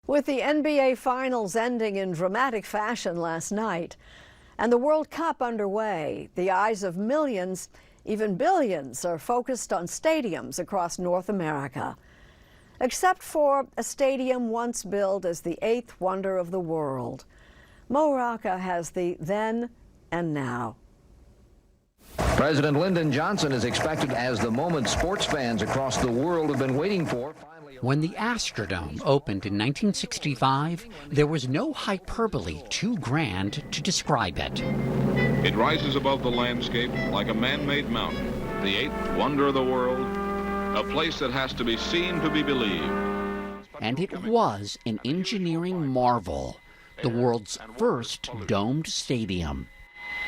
With the NBA Finals ending in dramatic fashion last night and the World Cup underway, the eyes of millions, even billions, are focused on stadiums across North America. Except for a stadium once billed as the eighth wonder of the world. Rocca has the then and now. President Lyndon Johnson is expected as the moment sports fans across the world have been waiting for. When the Astrodome opened in 1965, there was no hyperbole too grand to describe it. It rises above the landscape like a man-made mountain, the eighth wonder of the world, a place that has to be seen to be believed. And it was an engineering marvel, the world's first domed stadium.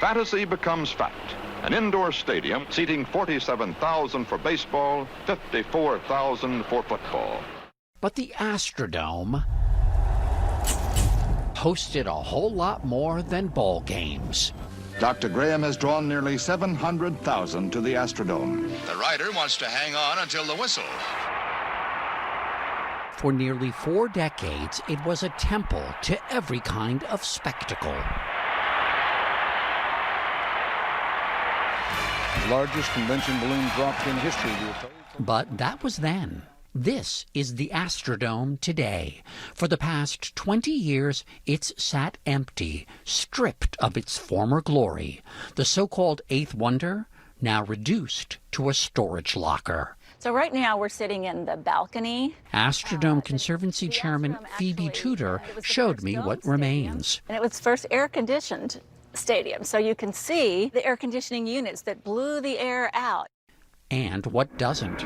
Fantasy becomes fact. An indoor stadium seating 47,000 for baseball, 54,000 for football. But the Astrodome hosted a whole lot more than ball games. Dr. Graham has drawn nearly 700,000 to the Astrodome. The rider wants to hang on until the whistle. For nearly 4 decades, it was a temple to every kind of spectacle. Largest convention balloon dropped in history. But that was then. This is the Astrodome today. For the past 20 years, it's sat empty, stripped of its former glory. The so-called eighth wonder, now reduced to a storage locker. So right now we're sitting in the balcony. Astrodome Conservancy Chairman Phoebe Tudor showed me what remains. And it was first air-conditioned stadium, so you can see the air conditioning units that blew the air out. And what doesn't.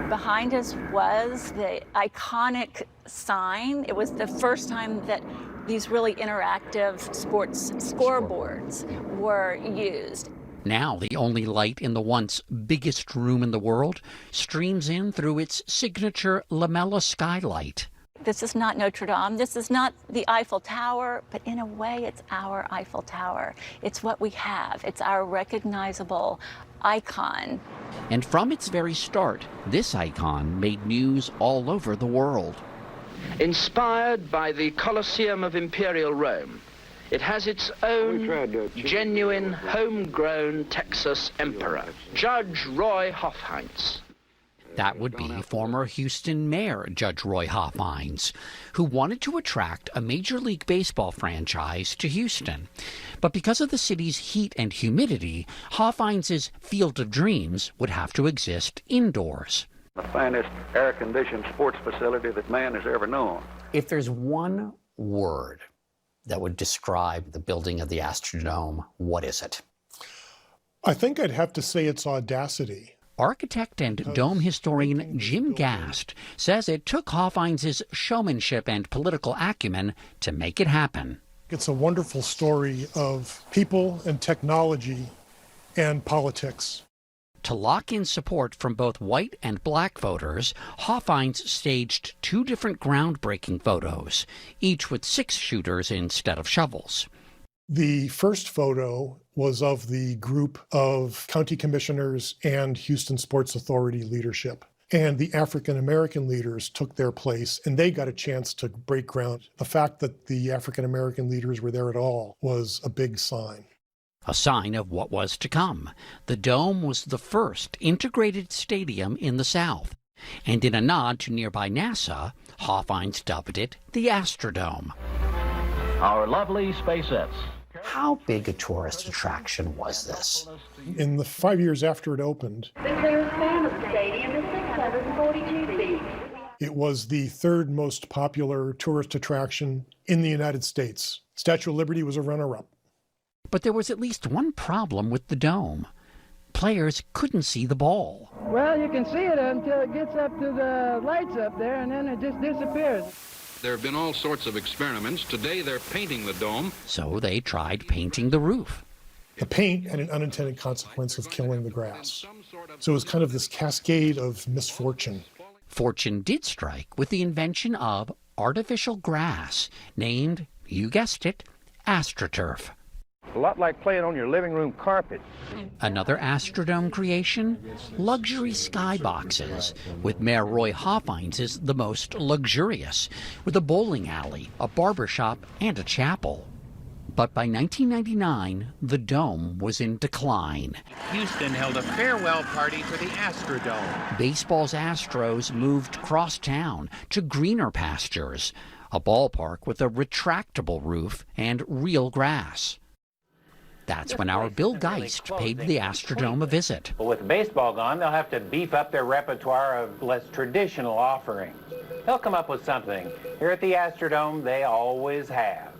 Behind us was the iconic sign. It was the first time that these really interactive sports scoreboards were used. Now the only light in the once biggest room in the world streams in through its signature lamella skylight. This is not Notre Dame. This is not the Eiffel Tower, but in a way, it's our Eiffel Tower. It's what we have. It's our recognizable icon. And from its very start, this icon made news all over the world. Inspired by the Colosseum of Imperial Rome, it has its own genuine, homegrown Texas emperor, Judge Roy Hofheinz. That would be former Houston Mayor Judge Roy Hofheinz, who wanted to attract a Major League Baseball franchise to Houston. But because of the city's heat and humidity, Hofheinz's Field of Dreams would have to exist indoors. The finest air-conditioned sports facility that man has ever known. If there's one word that would describe the building of the Astrodome, what is it? I think I'd have to say it's audacity. Architect and dome historian Jim Gast says it took Hofheinz's showmanship and political acumen to make it happen. It's a wonderful story of people and technology and politics. To lock in support from both white and black voters, Hofheinz staged 2 different groundbreaking photos, each with 6 shooters instead of shovels. The first photo was of the group of county commissioners and Houston Sports Authority leadership. And the African-American leaders took their place, and they got a chance to break ground. The fact that the African-American leaders were there at all was a big sign. A sign of what was to come. The Dome was the first integrated stadium in the South. And in a nod to nearby NASA, Hofheinz dubbed it the Astrodome. Our lovely SpaceX. How big a tourist attraction was this? In the 5 years after it opened, the clearest span of the stadium is 642 feet. It was the 3rd most popular tourist attraction in the United States. Statue of Liberty was a runner-up. But there was at least one problem with the dome. Players couldn't see the ball. Well, you can see it until it gets up to the lights up there, and then it just disappears. There have been all sorts of experiments. Today they're painting the dome. So they tried painting the roof. The paint had an unintended consequence of killing the grass. So it was kind of this cascade of misfortune. Fortune did strike with the invention of artificial grass, named, you guessed it, AstroTurf. A lot like playing on your living room carpet. Another Astrodome creation? Luxury skyboxes, with Mayor Roy Hoffines' the most luxurious, with a bowling alley, a barbershop, and a chapel. But by 1999, the dome was in decline. Houston held a farewell party for the Astrodome. Baseball's Astros moved cross town to greener pastures, a ballpark with a retractable roof and real grass. That's when our Bill Geist paid the Astrodome a visit. But with baseball gone, they'll have to beef up their repertoire of less traditional offerings. They'll come up with something. Here at the Astrodome, they always have.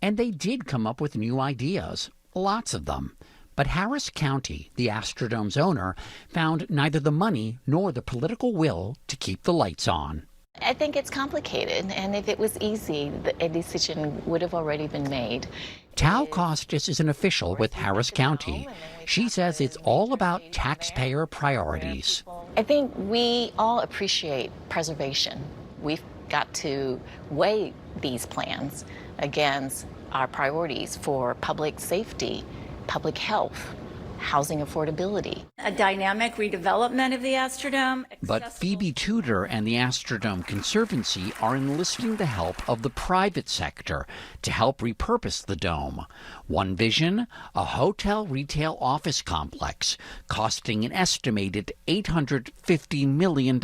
And they did come up with new ideas, lots of them. But Harris County, the Astrodome's owner, found neither the money nor the political will to keep the lights on. I think it's complicated, and if it was easy, a decision would have already been made. Tal Costas is an official with Harris County. She says it's all about taxpayer priorities. I think we all appreciate preservation. We've got to weigh these plans against our priorities for public safety, public health, housing affordability. A dynamic redevelopment of the Astrodome. But Phoebe Tudor and the Astrodome Conservancy are enlisting the help of the private sector to help repurpose the dome. One vision, a hotel retail office complex costing an estimated $850 million.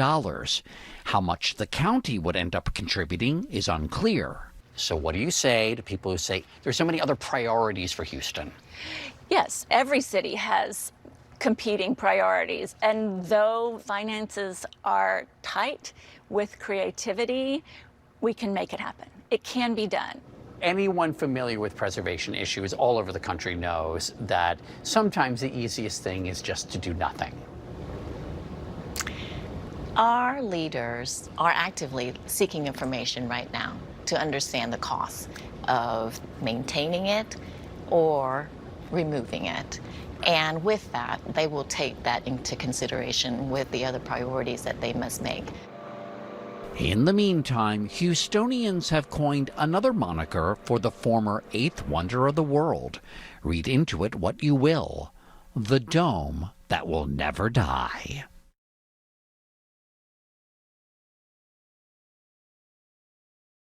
How much the county would end up contributing is unclear. So what do you say to people who say there's so many other priorities for Houston? Yes, every city has competing priorities. And though finances are tight, with creativity, we can make it happen. It can be done. Anyone familiar with preservation issues all over the country knows that sometimes the easiest thing is just to do nothing. Our leaders are actively seeking information right now to understand the costs of maintaining it or removing it. And with that, they will take that into consideration with the other priorities that they must make. In the meantime, Houstonians have coined another moniker for the former eighth wonder of the world. Read into it what you will. The dome that will never die.